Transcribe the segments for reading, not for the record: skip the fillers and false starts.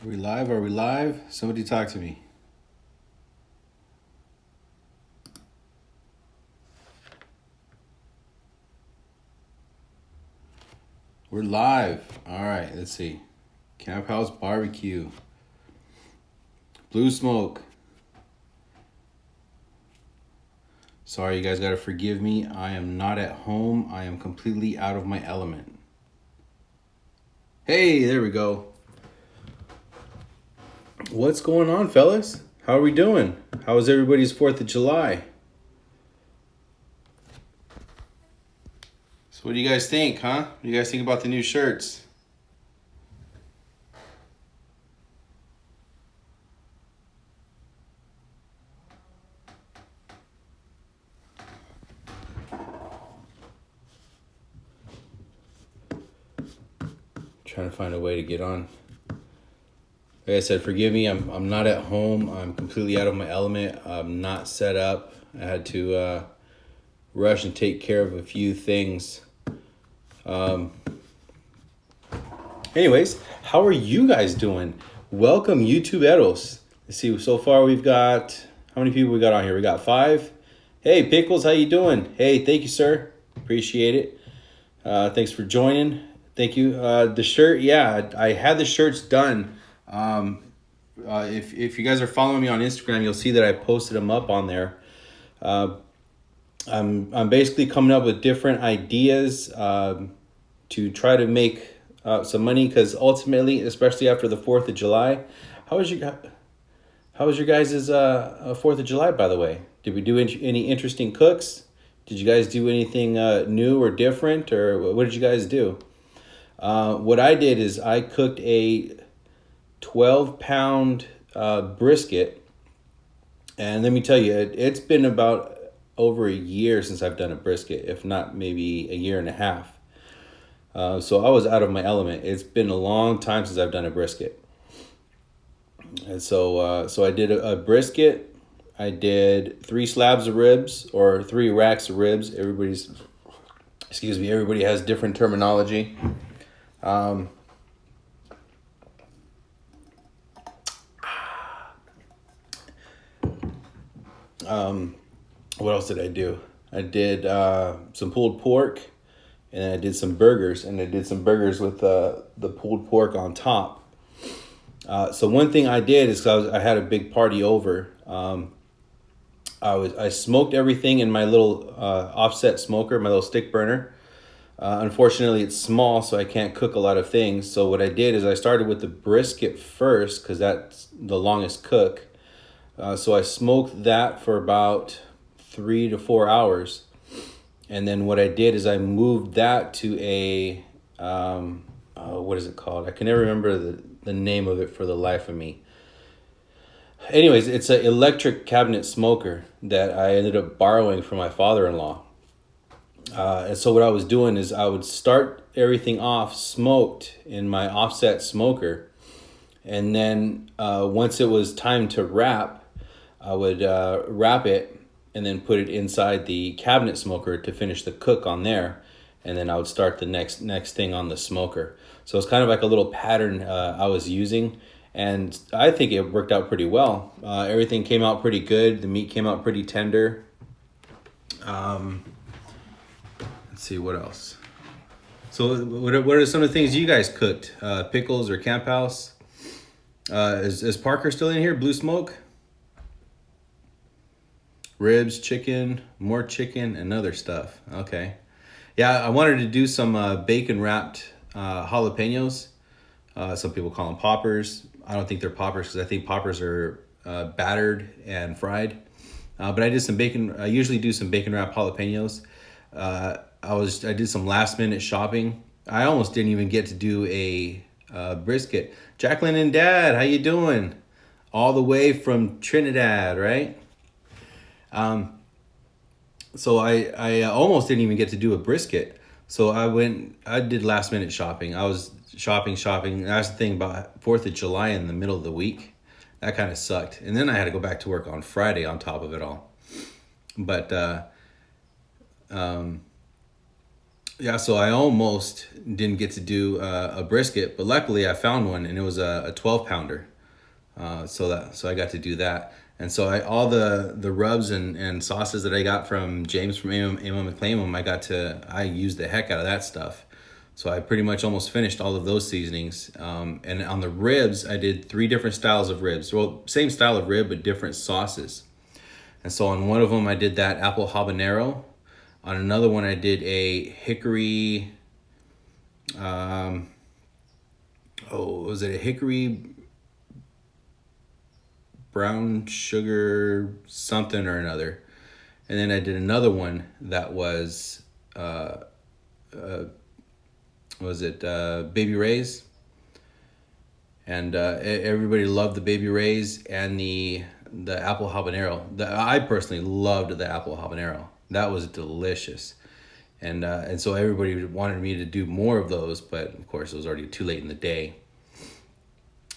Are we live? Are we live? Somebody talk to me. We're live. All right, let's see. Camp House Barbecue. Blue Smoke. Sorry, you guys got to forgive me. I am not at home. I am completely out of my element. Hey, there we go. What's going on, fellas? How are we doing? How was everybody's 4th of July? So what do you guys think, huh? What do you guys think about the new shirts? Trying to find a way to get on. Like I said, forgive me. I'm not at home. I'm completely out of my element. I'm not set up. I had to rush and take care of a few things. Anyways, how are you guys doing? Welcome, YouTube Eros. Let's see. So far, we've got how many people we got on here? We got 5. Hey, Pickles, how you doing? Hey, thank you, sir. Appreciate it. Thanks for joining. Thank you. The shirt, yeah, I had the shirts done. If you guys are following me on Instagram, you'll see that I posted them up on there. I'm basically coming up with different ideas to try to make some money, because ultimately, especially after the 4th of July, how was your guys' 4th of July, by the way? Did we do any interesting cooks? Did you guys do anything new or different, or what did you guys do? What I did is I cooked a 12-pound brisket, and let me tell you, it's been about over a year since I've done a brisket, if not maybe a year and a half. So I was out of my element. It's been a long time since I've done a brisket. And so I did a brisket. I did 3 slabs of ribs, or 3 racks of ribs. Everybody has different terminology. What else did I do? I did some pulled pork, and then I did some burgers, and I did some burgers with the pulled pork on top. So one thing I did is I had a big party over. I smoked everything in my little offset smoker, my little stick burner. Unfortunately, it's small, so I can't cook a lot of things. So what I did is I started with the brisket first, because that's the longest cook. So I smoked that for about 3 to 4 hours. And then what I did is I moved that to a, what is it called? I can never remember the name of it for the life of me. Anyways, it's an electric cabinet smoker that I ended up borrowing from my father-in-law. And so what I was doing is I would start everything off smoked in my offset smoker. And then once it was time to wrap, I would wrap it and then put it inside the cabinet smoker to finish the cook on there. And then I would start the next thing on the smoker. So it's kind of like a little pattern I was using. And I think it worked out pretty well. Everything came out pretty good. The meat came out pretty tender. Let's see, what else? So what are some of the things you guys cooked? Pickles or Camp House? Is Parker still in here? Blue Smoke? Ribs, chicken, more chicken, and other stuff. Okay. Yeah, I wanted to do some bacon wrapped jalapenos. Some people call them poppers. I don't think they're poppers, because I think poppers are battered and fried. But I did some bacon. I usually do some bacon wrapped jalapenos. I did some last minute shopping. I almost didn't even get to do a brisket. Jacqueline and Dad, how you doing? All the way from Trinidad, right? So I almost didn't even get to do a brisket. So I did last minute shopping. I was shopping. That's the thing about 4th of July in the middle of the week. That kind of sucked. And then I had to go back to work on Friday on top of it all. But Yeah, so I almost didn't get to do a brisket, but luckily I found one, and it was a 12 pounder. So I got to do that. And so all the rubs and sauces that I got from James from Amo McClaimum, I used the heck out of that stuff. So I pretty much almost finished all of those seasonings. And on the ribs, I did 3 different styles of ribs. Well, same style of rib, but different sauces. And so on one of them, I did that apple habanero. On another one, I did a hickory. Um, was it a hickory brown sugar something or another? And then I did another one that was Baby Ray's, and everybody loved the Baby Ray's and the apple habanero. I personally loved the apple habanero. That was delicious, and so everybody wanted me to do more of those, but of course it was already too late in the day.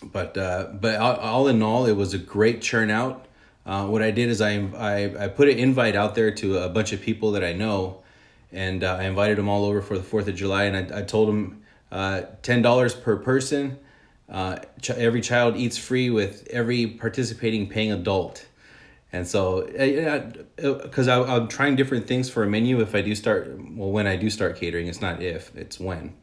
But all in all, it was a great churn out. What I did is I put an invite out there to a bunch of people that I know, and I invited them all over for the 4th of July, and I told them $10 per person. Every child eats free with every participating paying adult. And so, because I'm trying different things for a menu if I do start, well, when I do start catering, it's not if, it's when.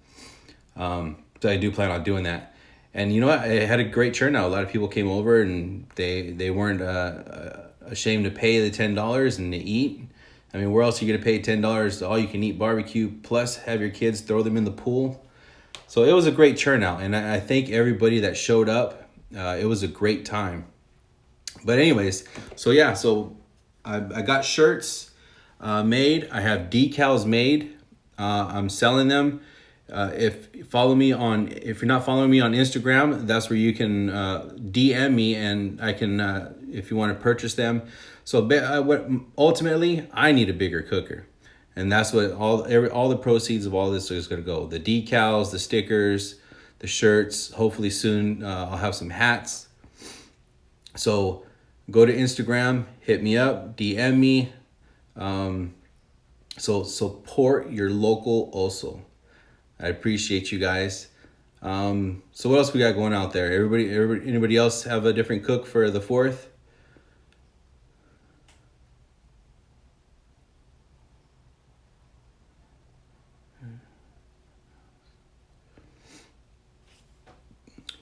So I do plan on doing that. And you know what? I had a great turnout. A lot of people came over, and they weren't ashamed to pay the $10 and to eat. I mean, where else are you going to pay $10 all you can eat barbecue, plus have your kids throw them in the pool? So it was a great turnout, and I thank everybody that showed up. It was a great time. But anyways, so yeah, so I got shirts made. I have decals made. I'm selling them. If you're not following me on Instagram, that's where you can DM me, and I can if you want to purchase them. So ultimately, I need a bigger cooker, and that's what all the proceeds of all this is going to go. The decals, the stickers, the shirts. Hopefully soon, I'll have some hats. So go to Instagram, hit me up, DM me. So support your local also. I appreciate you guys. So what else we got going out there? Anybody else have a different cook for the 4th?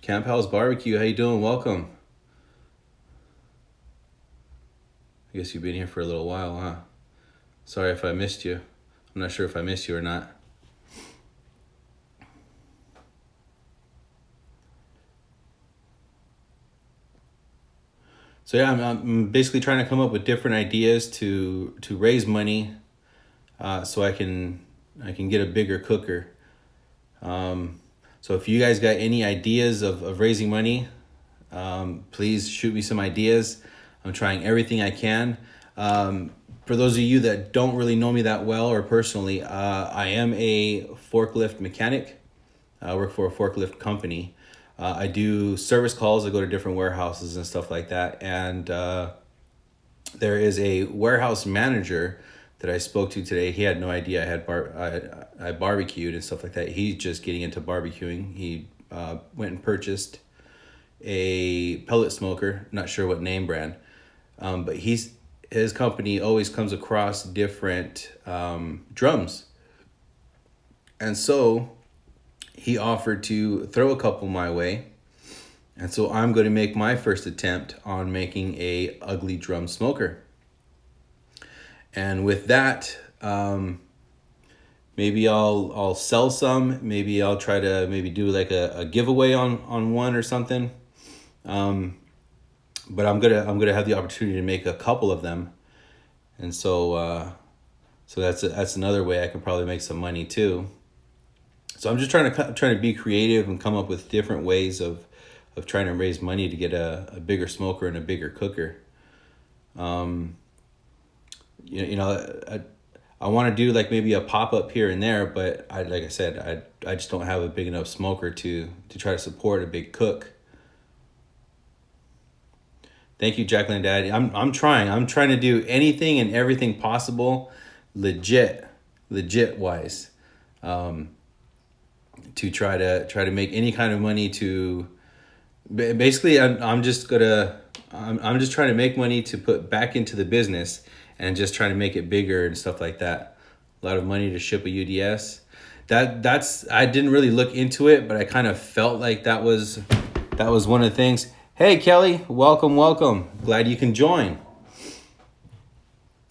Camp House Barbecue, how you doing? Welcome. I guess you've been here for a little while, huh? Sorry if I missed you. I'm not sure if I missed you or not. So yeah, I'm basically trying to come up with different ideas to raise money, so I can get a bigger cooker. So if you guys got any ideas of raising money, please shoot me some ideas. I'm trying everything I can. For those of you that don't really know me that well or personally, I am a forklift mechanic. I work for a forklift company. I do service calls. I go to different warehouses and stuff like that. And there is a warehouse manager that I spoke to today. He had no idea I barbecued and stuff like that. He's just getting into barbecuing. He went and purchased a pellet smoker. Not sure what name brand, but his company always comes across different drums, and so he offered to throw a couple my way. And so I'm going to make my first attempt on making a ugly drum smoker. And with that, maybe I'll sell some. Maybe I'll try to do like a giveaway on one or something. But I'm gonna have the opportunity to make a couple of them, and so that's another way I can probably make some money too. So I'm just trying to be creative and come up with different ways of trying to raise money to get a bigger smoker and a bigger cooker. I want to do like maybe a pop-up here and there, but like I said, I just don't have a big enough smoker to try to support a big cook. Thank you, Jacqueline Daddy. I'm trying to do anything and everything possible, legit wise. to try to make any kind of money to basically I'm just trying to make money to put back into the business and just trying to make it bigger and stuff like that. A lot of money to ship a UDS. That's I didn't really look into it, but I kind of felt like that was one of the things. Hey Kelly, welcome. Glad you can join.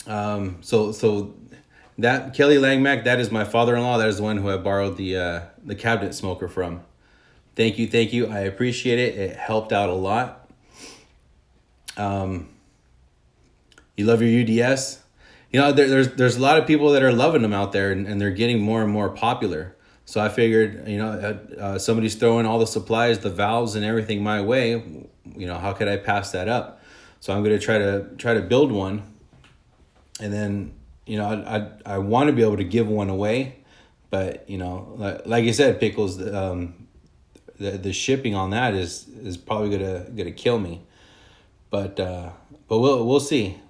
So that Kelly Langmack, that is my father-in-law. That is the one who I borrowed the cabinet smoker from. Thank you. I appreciate it. It helped out a lot. You love your UDS? You know, there's a lot of people that are loving them out there, and they're getting more and more popular. So I figured, somebody's throwing all the supplies, the valves, and everything my way. You know, how could I pass that up? So I'm going to try to build one, and then I want to be able to give one away, but like I said, Pickles, the shipping on that is probably gonna kill me, but we'll see.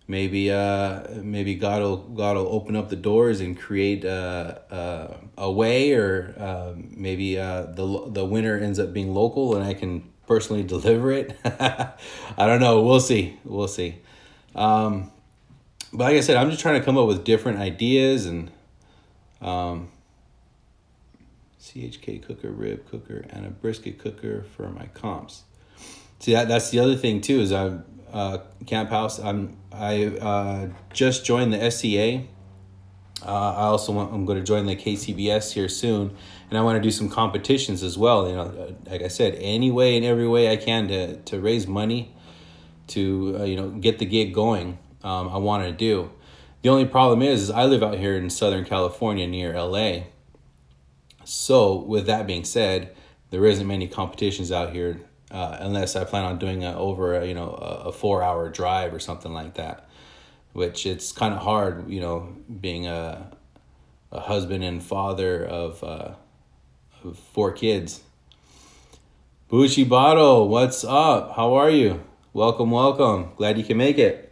Maybe God will open up the doors and create a way, or maybe the winner ends up being local and I can personally deliver it. I don't know. We'll see. But like I said, I'm just trying to come up with different ideas and CHK cooker, rib cooker, and a brisket cooker for my comps. See, that's the other thing too, is I'm Camp House. I just joined the SCA. I'm going to join the KCBS here soon, and I want to do some competitions as well. Like I said, any way and every way I can to raise money to get the gig going. I want to do. The only problem is I live out here in Southern California near LA. So with that being said, there isn't many competitions out here unless I plan on doing a 4-hour drive or something like that, which it's kind of hard, being a husband and father of 4 kids. Bucci Bottle, what's up? How are you? Welcome. Glad you can make it.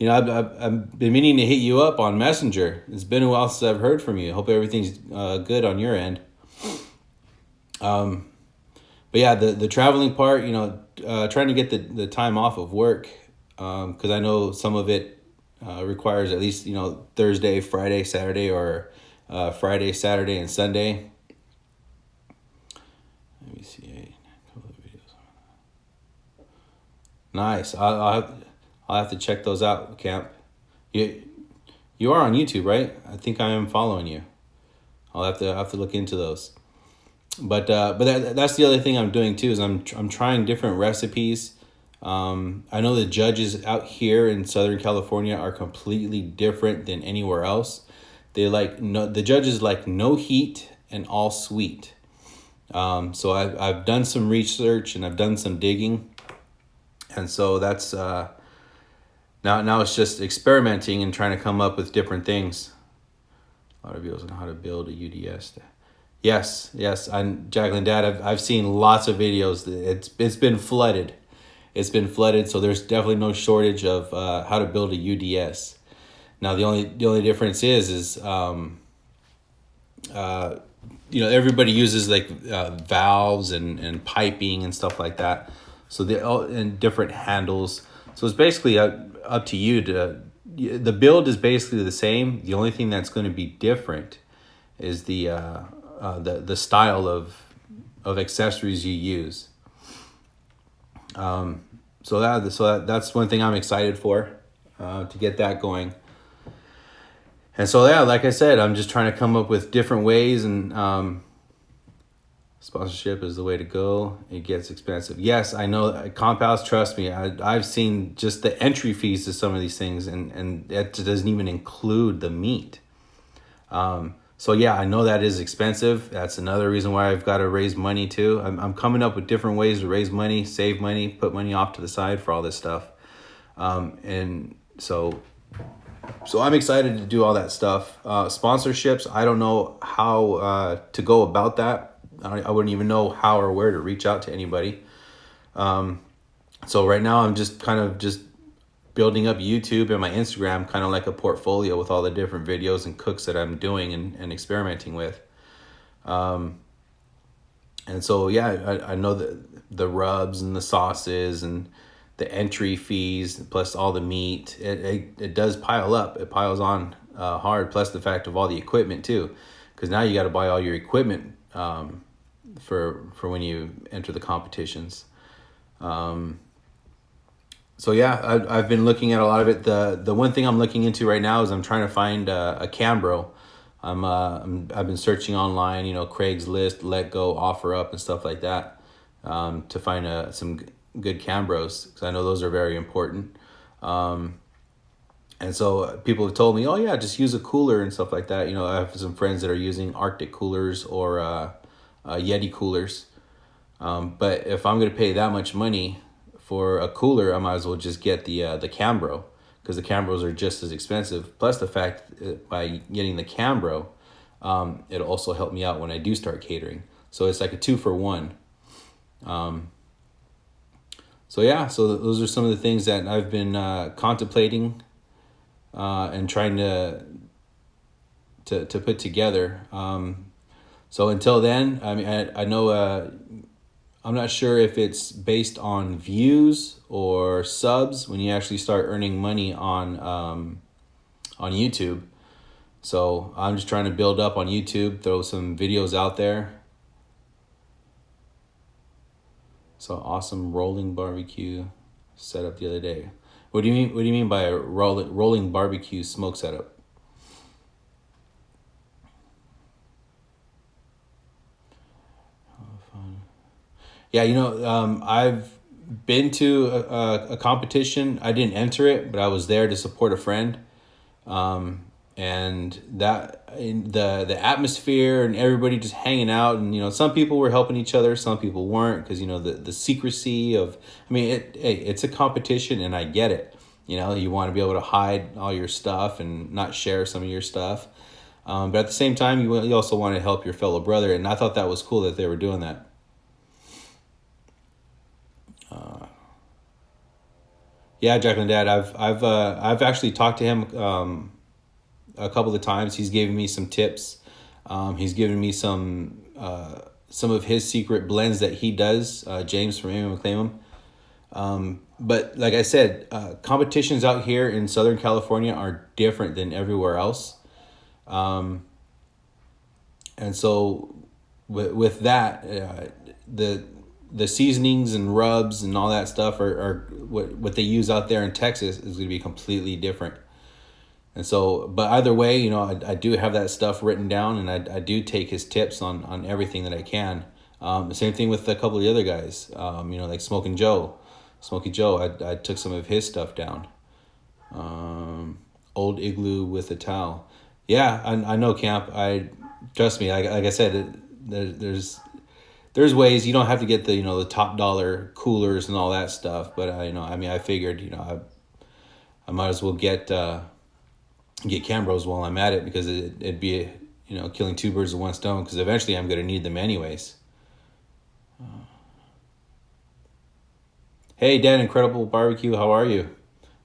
I've been meaning to hit you up on Messenger. It's been a while since I've heard from you. Hope everything's good on your end. But yeah, the traveling part, trying to get the time off of work, because I know some of it requires at least, Thursday, Friday, Saturday, or Friday, Saturday, and Sunday. Let me see a couple of videos. Nice. I'll have to check those out, Camp. You are on YouTube, right? I think I am following you. I'll have to look into those. But that's the other thing I'm doing too, is I'm trying different recipes. I know the judges out here in Southern California are completely different than anywhere else. The judges like no heat and all sweet. So I've done some research and I've done some digging, and so that's now it's just experimenting and trying to come up with different things. A lot of videos on how to build a UDS. Yes. I'm Jacqueline Dad. I've seen lots of videos. It's been flooded. So there's definitely no shortage of how to build a UDS. Now the only difference is everybody uses like valves and piping and stuff like that. So they're all in different handles. So it's basically up to you the build is basically the same. The only thing that's going to be different is the style of accessories you use. So that's one thing I'm excited for, to get that going. And so yeah, like I said, I'm just trying to come up with different ways, and sponsorship is the way to go. It gets expensive. Yes, I know. Comp House, trust me, I've seen just the entry fees to some of these things, and that doesn't even include the meat. So yeah, I know that is expensive. That's another reason why I've got to raise money too. I'm coming up with different ways to raise money, save money, put money off to the side for all this stuff. And so I'm excited to do all that stuff. Sponsorships, I don't know how to go about that. I wouldn't even know how or where to reach out to anybody. So right now I'm just kind of building up YouTube and my Instagram, kind of like a portfolio with all the different videos and cooks that I'm doing and experimenting with. And so, yeah, I know that the rubs and the sauces and the entry fees, plus all the meat, it does pile up. It piles on hard, plus the fact of all the equipment too. Because now you got to buy all your equipment for when you enter the competitions. So yeah, I've been looking at a lot of it. The one thing I'm looking into right now is I'm trying to find a Cambro. I've been searching online, Craigslist, Let Go, OfferUp, and stuff like that, to find some good Cambros, because I know those are very important. And so people have told me, oh yeah, just use a cooler and stuff like that. I have some friends that are using Arctic coolers or Yeti coolers. But if I'm going to pay that much money for a cooler, I might as well just get the Cambro, because the Cambros are just as expensive. Plus the fact that by getting the Cambro, it'll also help me out when I do start catering. So it's like a 2-for-1. So yeah, so those are some of the things that I've been contemplating and trying to put together. So until then, I mean, I know I'm not sure if it's based on views or subs when you actually start earning money on YouTube. So I'm just trying to build up on YouTube, throw some videos out there. So awesome rolling barbecue setup the other day. What do you mean? What do you mean by a rolling barbecue smoke setup? Yeah, I've been to a competition. I didn't enter it, but I was there to support a friend. And that in the atmosphere and everybody just hanging out, and some people were helping each other, some people weren't, because the secrecy of, I mean, it's a competition, and I get it. You want to be able to hide all your stuff and not share some of your stuff, but at the same time, you also want to help your fellow brother, and I thought that was cool that they were doing that. Yeah, Jacqueline, Dad, I've actually talked to him a couple of times. He's given me some tips. He's given me some of his secret blends that he does. James from Amy McClaimham. But like I said, competitions out here in Southern California are different than everywhere else. And so with that, the seasonings and rubs and all that stuff are what they use out there in Texas is going to be completely different. And so, but either way, I do have that stuff written down, and I do take his tips on everything that I can. The same thing with a couple of the other guys, like Smokey Joe. I took some of his stuff down. Old Igloo with a towel. Yeah, I know, Camp. Trust me. Like I said, there's ways. You don't have to get the top dollar coolers and all that stuff. But I figured I might as well get Cambros while I'm at it, because it'd be killing two birds with one stone, because eventually I'm going to need them anyways. Hey Dan, Incredible Barbecue, how are you?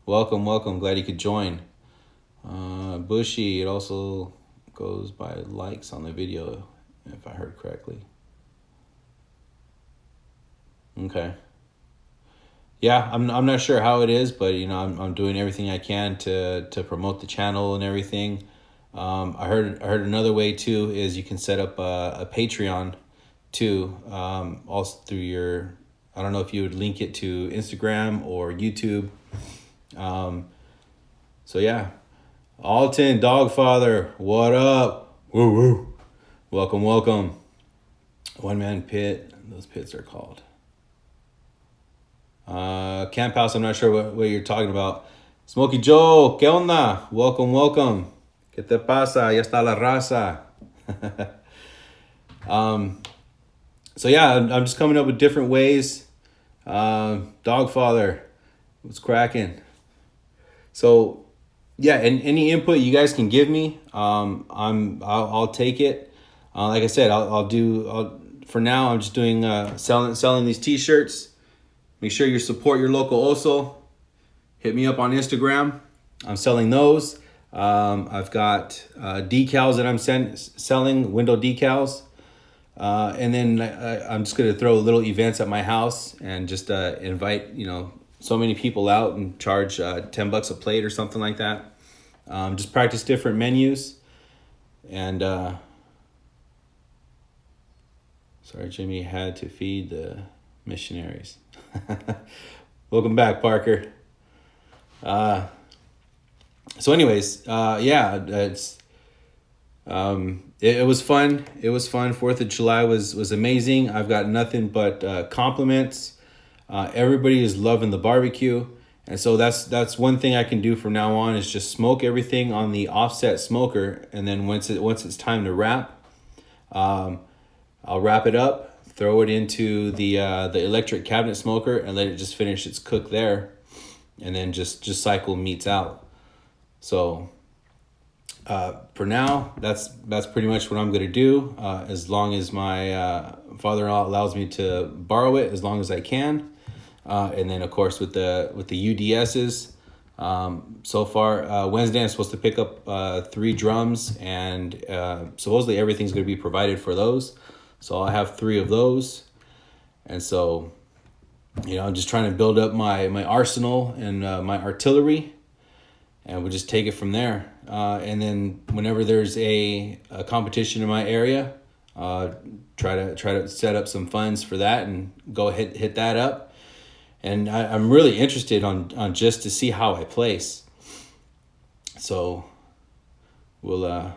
Welcome. Glad you could join. Bushy, it also goes by likes on the video, if I heard correctly. Okay. Yeah, I'm not sure how it is, but I'm doing everything I can to promote the channel and everything. I heard another way too is you can set up a Patreon too, also through your, I don't know if you would link it to Instagram or YouTube. So yeah, Alton Dogfather, what up? Woo woo. Welcome. One man pit. Those pits are called. Camp House, I'm not sure what you're talking about. Smokey Joe, ¿qué onda? Welcome. ¿Qué te pasa? Ya está la raza. So yeah, I'm just coming up with different ways. Dogfather, what's cracking? So yeah, and any input you guys can give me, I'll take it. Like I said, for now I'm just doing selling these t-shirts. Make sure you support your local Oso. hit me up on Instagram. I'm selling those. I've got decals that I'm selling, window decals. And then I'm just going to throw little events at my house and just invite, so many people out and charge $10 a plate or something like that. Just practice different menus. And sorry, Jimmy had to feed the missionaries. Welcome back, Parker. So anyways, it's it was fun. It was fun. 4th of July was amazing. I've got nothing but compliments. Everybody is loving the barbecue. And so that's one thing I can do from now on is just smoke everything on the offset smoker, and then once it's time to wrap, I'll wrap it up, throw it into the electric cabinet smoker, and let it just finish its cook there, and then just cycle meats out. So for now, that's pretty much what I'm gonna do. As long as my father-in-law allows me to borrow it, as long as I can. And then, of course, with the UDSs, so far, Wednesday I'm supposed to pick up 3 drums, and supposedly everything's going to be provided for those. So I'll have 3 of those. And so, I'm just trying to build up my arsenal and my artillery, and we'll just take it from there. And then whenever there's a competition in my area, try to set up some funds for that and go hit that up. And I'm really interested on just to see how I place. So we'll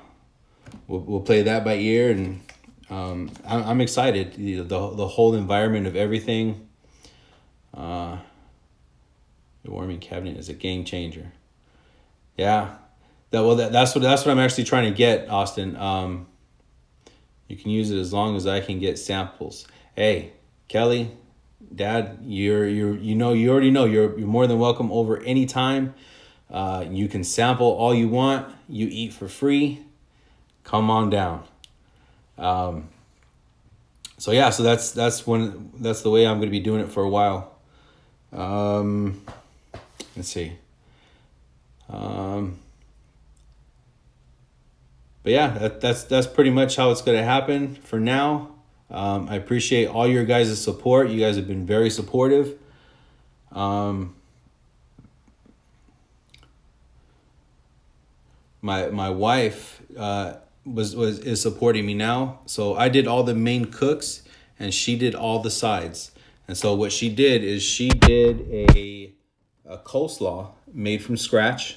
play that by ear, and I'm excited. The whole environment of everything. The warming cabinet is a game changer. Yeah, that's what I'm actually trying to get, Austin. You can use it as long as I can get samples. Hey, Kelly, Dad, you already know you're more than welcome over anytime. You can sample all you want. You eat for free. Come on down. So that's the way I'm going to be doing it for a while. Let's see. But yeah, that's pretty much how it's going to happen for now. I appreciate all your guys' support. You guys have been very supportive. My wife is supporting me now. So I did all the main cooks, and she did all the sides. And so what she did is she did a coleslaw made from scratch.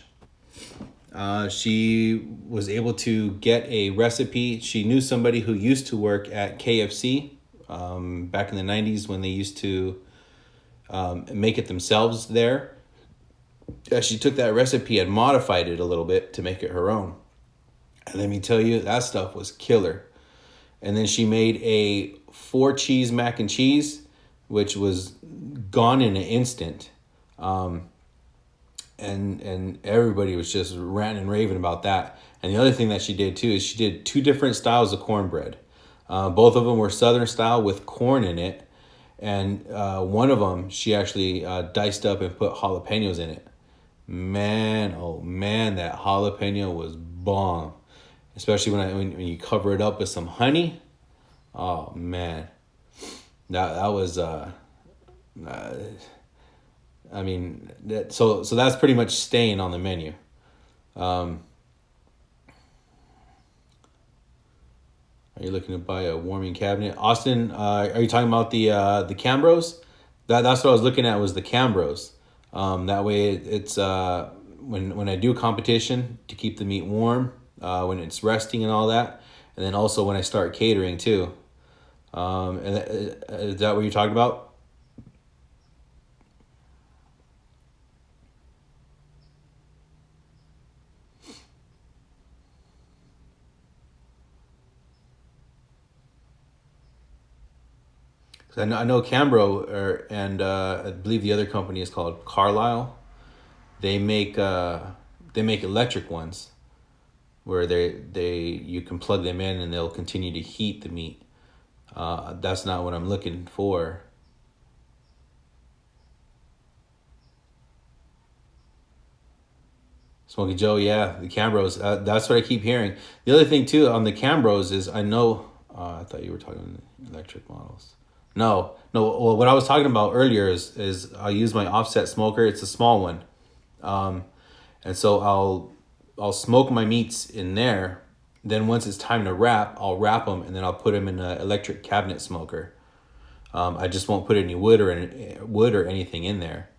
She was able to get a recipe. She knew somebody who used to work at KFC back in the 90s when they used to make it themselves there. She took that recipe and modified it a little bit to make it her own. And let me tell you, that stuff was killer. And then she made a 4-cheese mac and cheese, which was gone in an instant. And everybody was just ranting and raving about that. And the other thing that she did too is she did 2 different styles of cornbread. Both of them were Southern style with corn in it. And one of them, she actually diced up and put jalapenos in it. Man, oh man, that jalapeno was bomb. Especially when you cover it up with some honey. Oh man, that was so that's pretty much staying on the menu. Are you looking to buy a warming cabinet, Austin? Are you talking about the Cambros? That's what I was looking at, was the Cambros. That way it's when I do competition, to keep the meat warm when it's resting and all that, and then also when I start catering too. Is that what you're talking about? I know Cambro, and I believe the other company is called Carlisle. They make electric ones, where you can plug them in and they'll continue to heat the meat. That's not what I'm looking for. Smokey Joe, yeah, the Cambros. That's what I keep hearing. The other thing too on the Cambros is I know. I thought you were talking electric models. No, no. Well, what I was talking about earlier is I use my offset smoker. It's a small one, and so I'll smoke my meats in there. Then once it's time to wrap, I'll wrap them and then I'll put them in an electric cabinet smoker. I just won't put any wood or anything in there.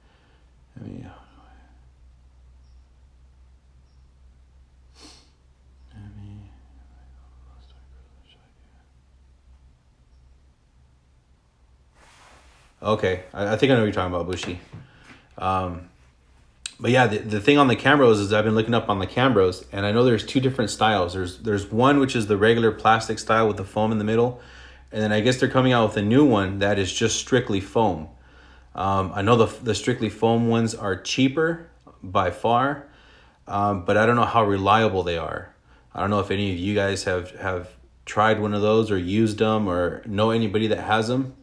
I mean, okay, I think I know what you're talking about, Bushy. But yeah, the thing on the Cambros is I've been looking up on the Cambros, and I know there's two different styles. There's one which is the regular plastic style with the foam in the middle, and then I guess they're coming out with a new one that is just strictly foam. I know the strictly foam ones are cheaper by far, but I don't know how reliable they are. I don't know if any of you guys have tried one of those or used them or know anybody that has them.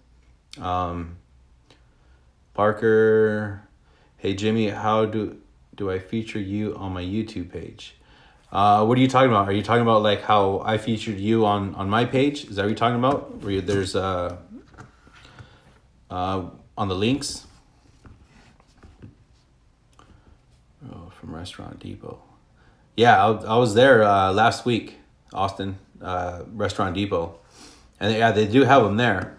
Parker, hey Jimmy, how do I feature you on my YouTube page? What are you talking about? Are you talking about like how I featured you on my page? Is that what you're talking about? Where there's on the links? Oh, from Restaurant Depot. Yeah, I was there last week, Austin, Restaurant Depot, and yeah, they do have them there.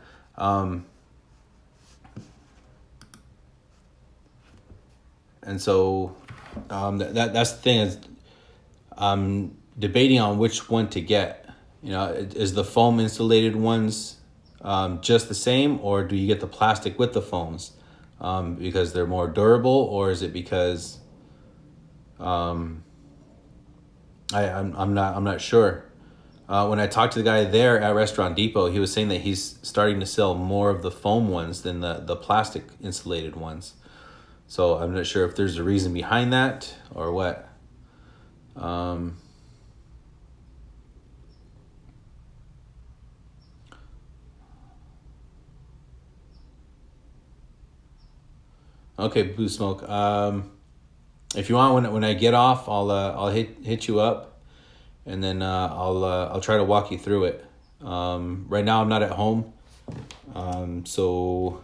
And so that's the thing is I'm debating on which one to get. You know, is the foam insulated ones just the same, or do you get the plastic with the foams because they're more durable, or is it because I'm not sure. When I talked to the guy there at Restaurant Depot, he was saying that he's starting to sell more of the foam ones than the plastic insulated ones. So I'm not sure if there's a reason behind that or what. Okay, Blue Smoke. If you want, when I get off, I'll hit you up, and then I'll try to walk you through it. Right now I'm not at home, so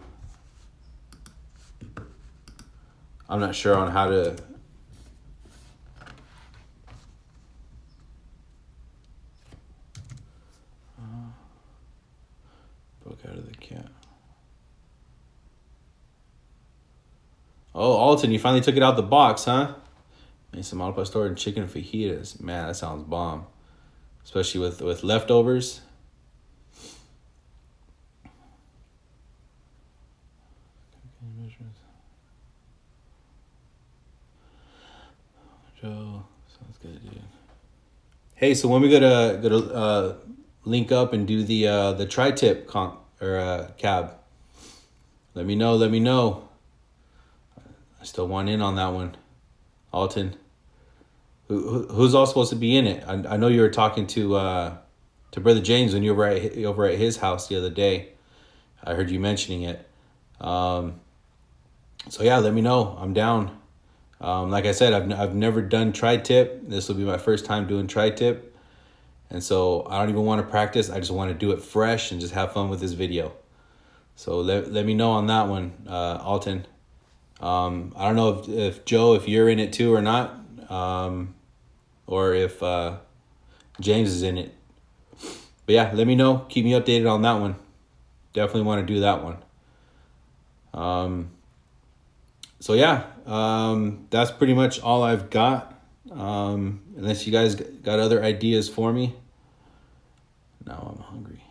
I'm not sure on how to. Broke out of the cat. Oh, Alton, you finally took it out the box, huh? Made some al pastor and chicken fajitas. Man, that sounds bomb. Especially with leftovers. Joe, sounds good, dude. Hey, so when we gonna link up and do the tri-tip cab? Let me know. Let me know. I still want in on that one, Alton. Who's all supposed to be in it? I know you were talking to Brother James when you were over at his house the other day. I heard you mentioning it. So yeah, let me know. I'm down. Like I said, I've never done tri-tip. This will be my first time doing tri-tip, and so I don't even want to practice. I just want to do it fresh and just have fun with this video. So let me know on that one, Alton. I don't know if Joe, if you're in it too or not, or if James is in it. But yeah, let me know. Keep me updated on that one. Definitely want to do that one. So yeah, that's pretty much all I've got. Unless you guys got other ideas for me. Now I'm hungry.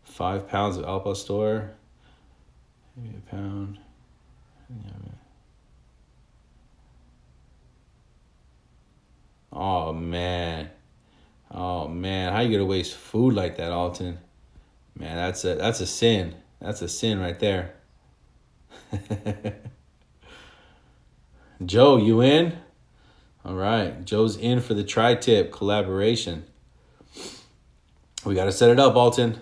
5 pounds of al pastor. Maybe a pound. Oh man. Oh man. How you gonna waste food like that, Alton? Man, that's a sin. That's a sin right there. Joe, you in? All right. Joe's in for the tri-tip collaboration. We got to set it up, Alton.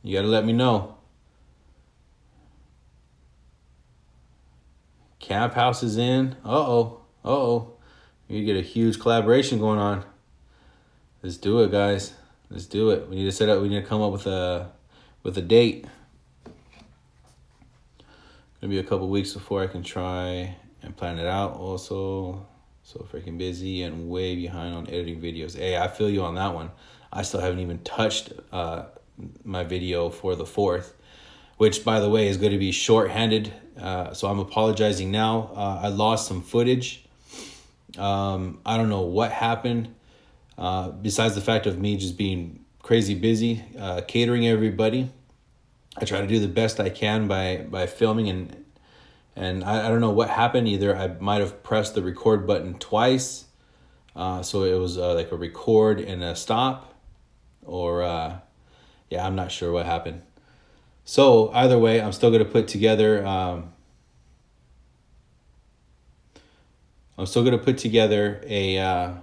You got to let me know. Camp House is in. You get a huge collaboration going on. Let's do it, guys. Let's do it. We need to set up. We need to come up with a date. Gonna be a couple weeks before I can try and plan it out. Also, so freaking busy and way behind on editing videos. Hey, I feel you on that one. I still haven't even touched my video for the 4th, which, by the way, is going to be short-handed. So I'm apologizing now. I lost some footage. I don't know what happened. Besides the fact of me just being crazy busy, catering everybody. I try to do the best I can by filming, and I don't know what happened. Either I might have pressed the record button twice, so it was like a record and a stop, or yeah, I'm not sure what happened. So either way, I'm still going to put together a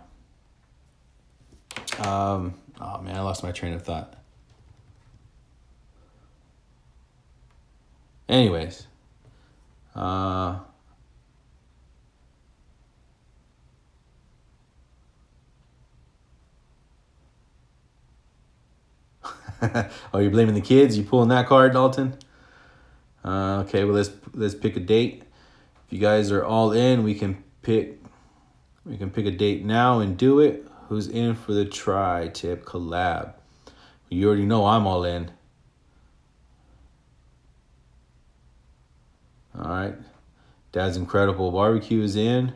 oh man, I lost my train of thought. Anyways, oh, you're blaming the kids? You pulling that card, Dalton? Okay, well let's pick a date. If you guys are all in, we can pick a date now and do it. Who's in for the tri-tip collab? You already know I'm all in. All right. Dad's Incredible Barbecue is in.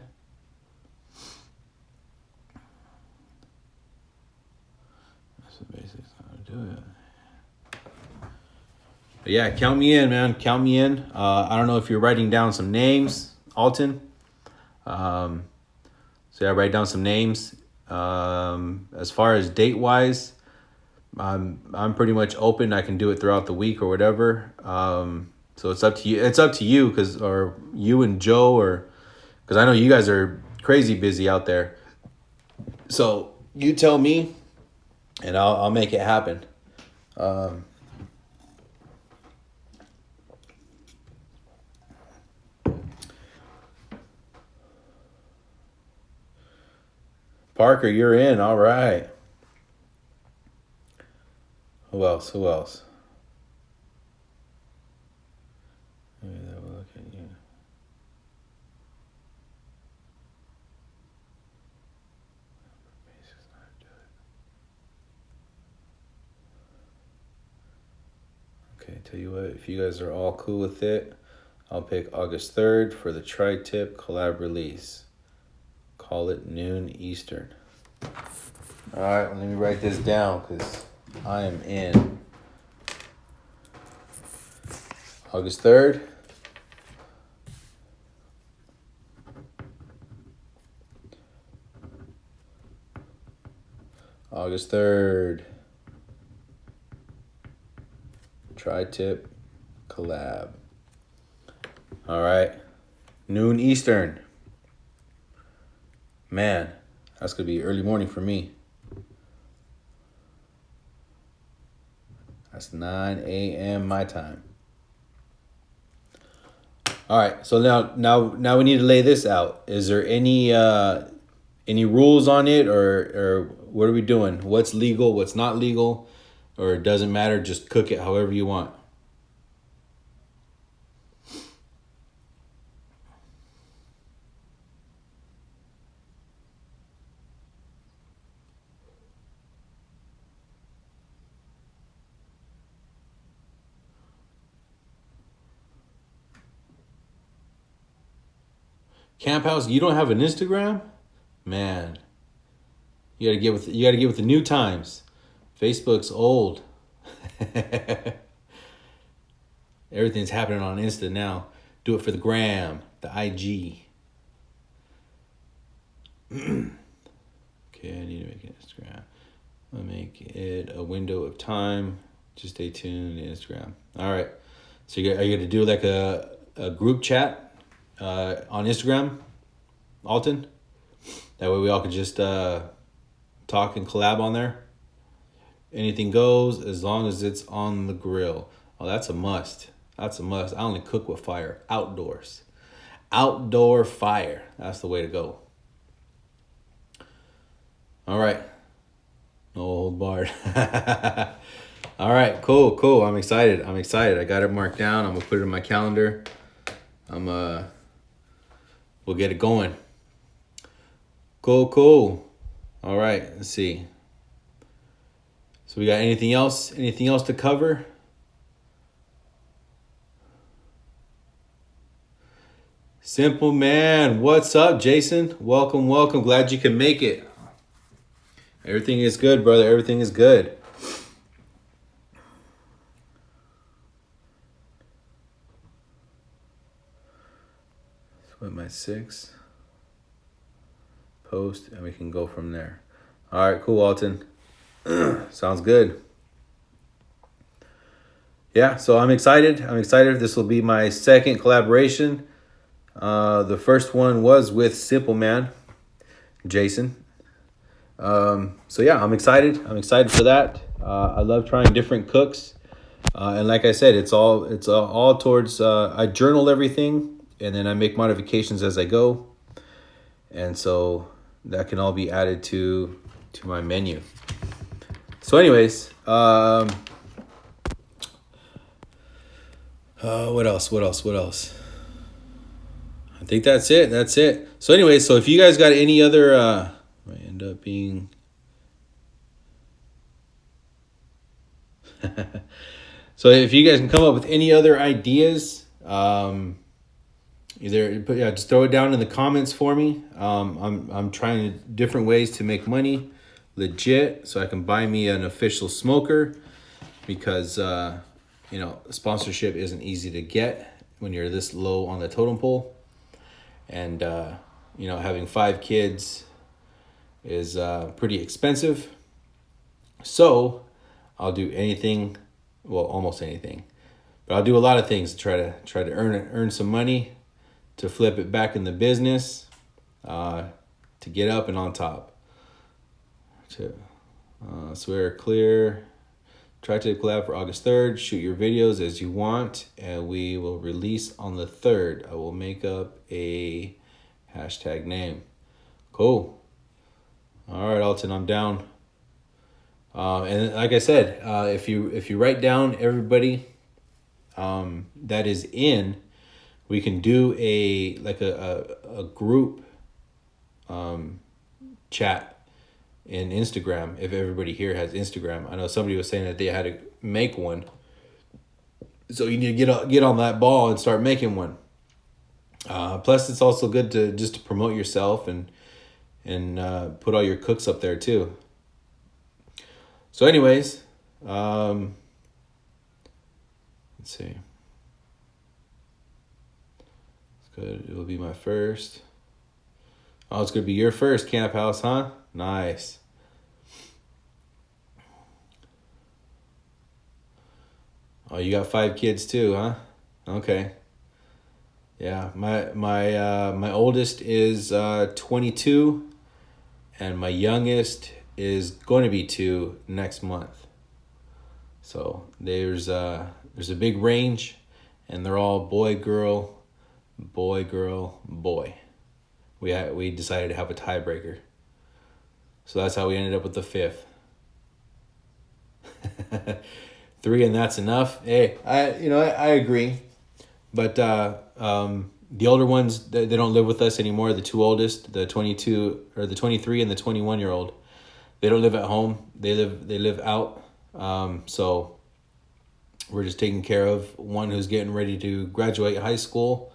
That's the basics how to do it. But yeah, count me in, man. Count me in. I don't know if you're writing down some names, Alton. So yeah, write down some names. As far as date wise, I'm pretty much open. I can do it throughout the week or whatever. So it's up to you. It's up to you, or you and Joe, because I know you guys are crazy busy out there. So you tell me, and I'll make it happen. Parker, you're in. All right. Who else? Maybe that will look at you. Okay, tell you what, if you guys are all cool with it, I'll pick August 3rd for the tri-tip collab release. Call it noon Eastern. All right, well, let me write this down because I am in. August 3rd. August 3rd. Tri-tip collab. All right. Noon Eastern. Man, that's going to be early morning for me. That's 9 a.m. my time. All right, so now we need to lay this out. Is there any rules on it, or what are we doing? What's legal? What's not legal? Or it doesn't matter. Just cook it however you want. Camp House, you don't have an Instagram? Man, you gotta get with the new times. Facebook's old. Everything's happening on Insta now. Do it for the gram, the IG. Okay, I need to make an Instagram. I'll make it a window of time. Just stay tuned to Instagram. All right. So are you gonna do like a group chat on Instagram, Alton? That way we all can just talk and collab on there. Anything goes as long as it's on the grill. Oh, that's a must. That's a must. I only cook with fire outdoors. outdoor fire. That's the way to go. All right. No hold barred. All right, cool. I'm excited. I got it marked down. I'm gonna put it in my calendar. We'll get it going. Cool. All right, let's see. So we got anything else? Anything else to cover? Simple man, what's up, Jason? Welcome. Glad you can make it. Everything is good, brother. Everything is good. With my 6 post, and we can go from there. All right, cool, Alton. Sounds good. Yeah, so I'm excited. This will be my second collaboration. The first one was with Simple Man, Jason. So yeah, I'm excited for that. I love trying different cooks. And like I said, it's all towards, I journal everything, and then I make modifications as I go. And so that can all be added to my menu. So anyways, what else? I think that's it. So anyways, so if you guys got any other, might end up being... So if you guys can come up with any other ideas, just throw it down in the comments for me. I'm trying different ways to make money legit, so I can buy me an official smoker, because sponsorship isn't easy to get when you're this low on the totem pole, and having 5 kids is pretty expensive. So I'll do anything. Well, almost anything, but I'll do a lot of things to try to earn some money, to flip it back in the business, to get up and on top. To swear clear. Try to collab for August 3rd. Shoot your videos as you want, and we will release on the 3rd. I will make up a hashtag name. Cool. All right, Alton, I'm down. And like I said, if you write down everybody that is in, we can do a group chat in Instagram. If everybody here has Instagram, I know somebody was saying that they had to make one, so you need to get on that ball and start making one. Plus, it's also good to promote yourself and put all your cooks up there too. So anyways, let's see. It's good. It will be my first. Oh, it's going to be your first camp house, huh? Nice. Oh, you got 5 kids too, huh? Okay. Yeah, my oldest is 22, and my youngest is going to be 2 next month. So there's a big range, and they're all boy, girl, boy, girl, boy. We decided to have a tiebreaker, so that's how we ended up with the 5th. 3, and that's enough. Hey, I agree, but the older ones, they don't live with us anymore. The 2 oldest, the 22 or the 23 and the 21-year-old. They don't live at home. They live out. So we're just taking care of one who's getting ready to graduate high school,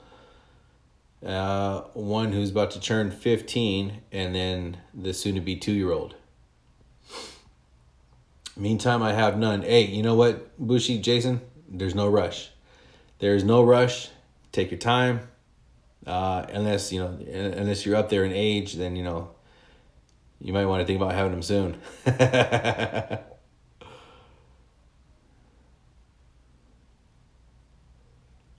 one who's about to turn 15, and then the soon-to-be 2-year-old. Meantime, I have none. Hey, you know what, Bushi, Jason? There's no rush. There's no rush. Take your time. Unless you're up there in age, then you might want to think about having them soon.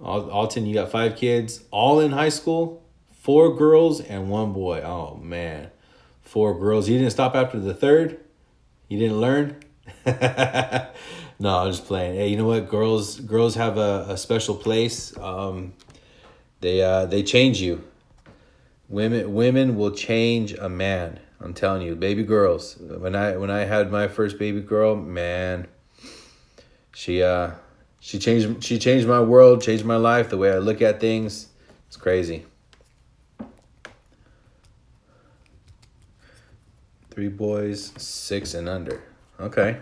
Alton, you got 5 kids, all in high school, 4 girls and 1 boy. Oh man, 4 girls. You didn't stop after the 3rd? You didn't learn? No, I'm just playing. Hey, you know what? Girls have a special place. They change you. Women will change a man. I'm telling you, baby girls. When I had my first baby girl, man, she changed my world, changed my life, the way I look at things. It's crazy. 3 boys, 6 and under. Okay.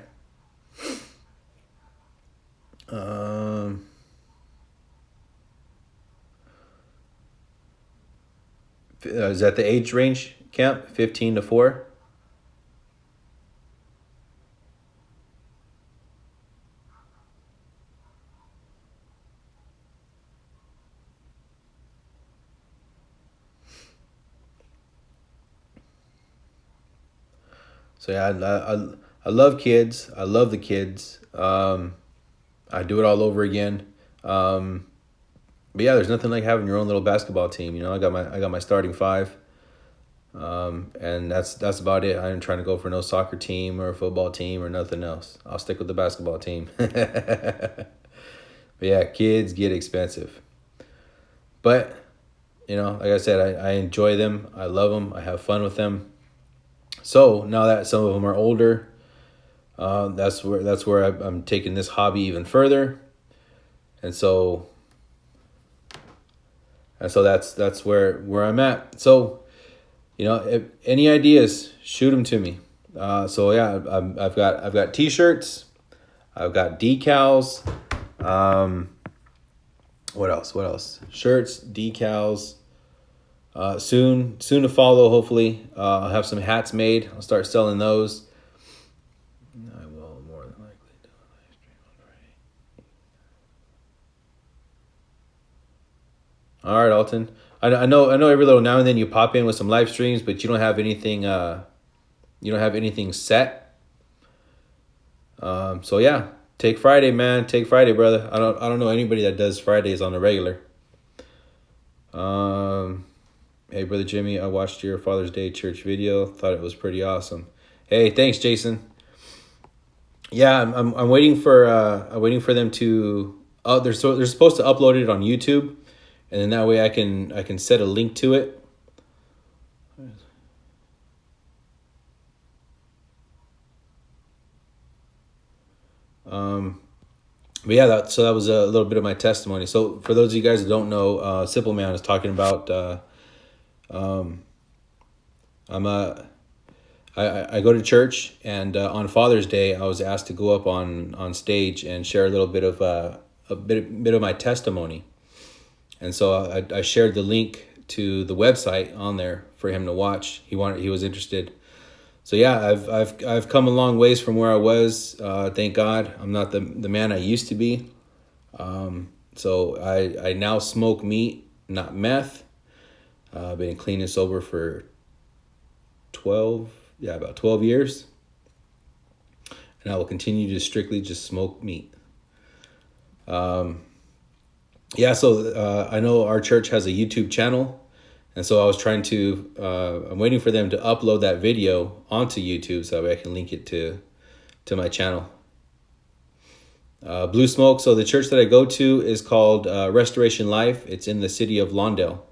Is that the age range, Camp? 15 to 4? So yeah, I love kids. I love the kids. I do it all over again. But yeah, there's nothing like having your own little basketball team. You know, I got my starting five, and that's about it. I ain't trying to go for no soccer team or a football team or nothing else. I'll stick with the basketball team. But yeah, kids get expensive. But you know, like I said, I enjoy them. I love them. I have fun with them. So now that some of them are older, that's where I'm taking this hobby even further, and so that's where I'm at. So you know, if any ideas, shoot them to me. So yeah, I've got t-shirts, I've got decals. What else? What else? Shirts, decals. Soon to follow. Hopefully, I'll have some hats made. I'll start selling those. I will more than likely do a live stream on Friday. All right, Alton. I know. Every little now and then you pop in with some live streams, but you don't have anything. You don't have anything set. So yeah, take Friday, man. Take Friday, brother. I don't know anybody that does Fridays on the regular. Hey, Brother Jimmy, I watched your Father's Day church video. Thought it was pretty awesome. Hey, thanks, Jason. Yeah, I'm waiting for them to. Oh, they're supposed to upload it on YouTube, and then that way I can set a link to it. But yeah, that was a little bit of my testimony. So for those of you guys that don't know, Simple Man is talking about. I go to church, and on Father's Day, I was asked to go up on stage and share a little bit of a bit of my testimony, and so I shared the link to the website on there for him to watch. He was interested. So yeah, I've come a long ways from where I was. Thank God, I'm not the man I used to be. So I now smoke meat, not meth. I've been clean and sober for about 12 years. And I will continue to strictly just smoke meat. Yeah, so I know our church has a YouTube channel. And so I was I'm waiting for them to upload that video onto YouTube so that I can link it to my channel. Blue Smoke. So the church that I go to is called Restoration Life. It's in the city of Lawndale.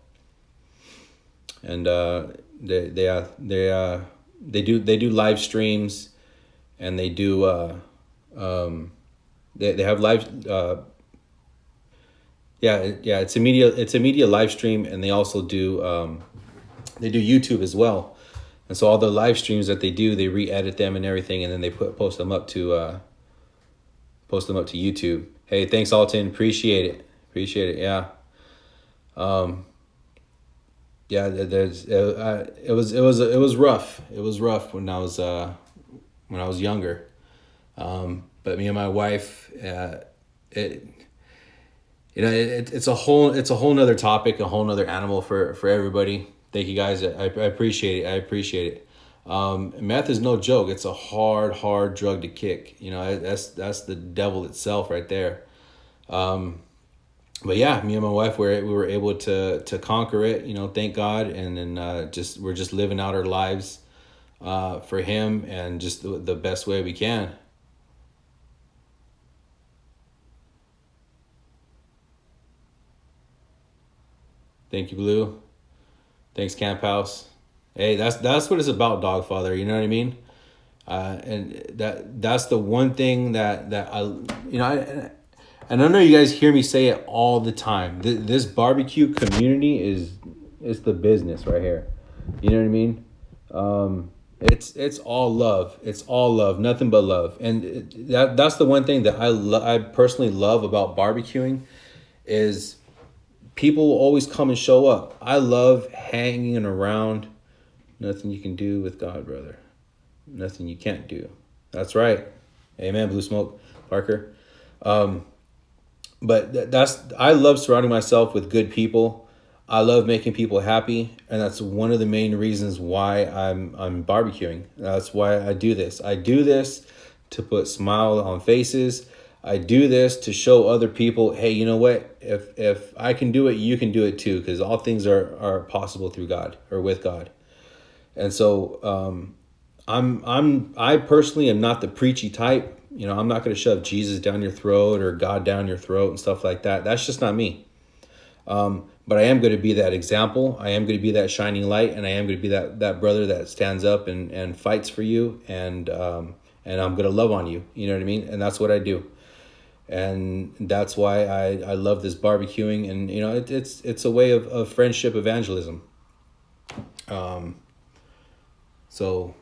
And they do live streams, and they do they have live it's a media live stream, and they also do YouTube as well. And so all the live streams that they do, they re-edit them and everything, and then they post them up to YouTube. Hey, thanks, Alton. Appreciate it. Yeah. Yeah, it was rough. It was rough when I was younger. But me and my wife, it's a whole nother topic, a whole nother animal for everybody. Thank you guys. I appreciate it. Meth is no joke. It's a hard drug to kick. You know, that's the devil itself right there. But yeah, me and my wife, we were able to conquer it. You know, thank God, and then we're just living out our lives for Him, and just the best way we can. Thank you, Blue. Thanks, Camp House. Hey, that's what it's about, Dogfather. You know what I mean? And that's the one thing that I, and I know you guys hear me say it all the time. This barbecue community is the business right here. You know what I mean? It's all love. It's all love, nothing but love. And that's the one thing that I personally love about barbecuing is people will always come and show up. I love hanging around. Nothing you can do with God, brother. Nothing you can't do. That's right. Amen, Blue Smoke, Parker. But I love surrounding myself with good people. I love making people happy, and that's one of the main reasons why I'm barbecuing. That's why I do this. I do this to put smile on faces. I do this to show other people, hey, you know what? If I can do it, you can do it too, because all things are possible through God or with God. And so I personally am not the preachy type. I'm not going to shove Jesus down your throat or God down your throat and stuff like that. That's just not me. But I am going to be that example. I am going to be that shining light, and I am going to be that brother that stands up and fights for you, and I'm going to love on you. You know what I mean? And that's what I do. And that's why I love this barbecuing, and it's a way of friendship evangelism. So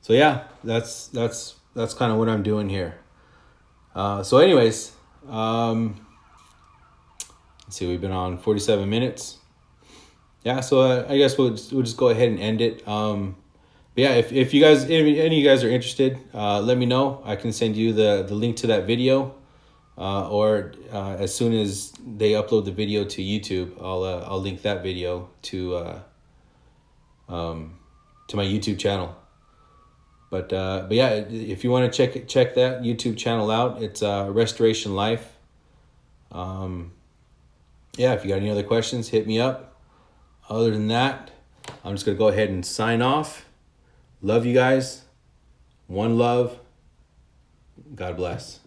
yeah, that's kind of what I'm doing here. So anyways, let's see, we've been on 47 minutes. Yeah, so I guess we'll just go ahead and end it. But yeah, if you guys, any of you guys are interested, let me know. I can send you the link to that video, or as soon as they upload the video to YouTube, I'll link that video to my YouTube channel. But yeah, if you want to check that YouTube channel out, it's Restoration Life. Yeah, if you got any other questions, hit me up. Other than that, I'm just gonna go ahead and sign off. Love you guys. One love. God bless.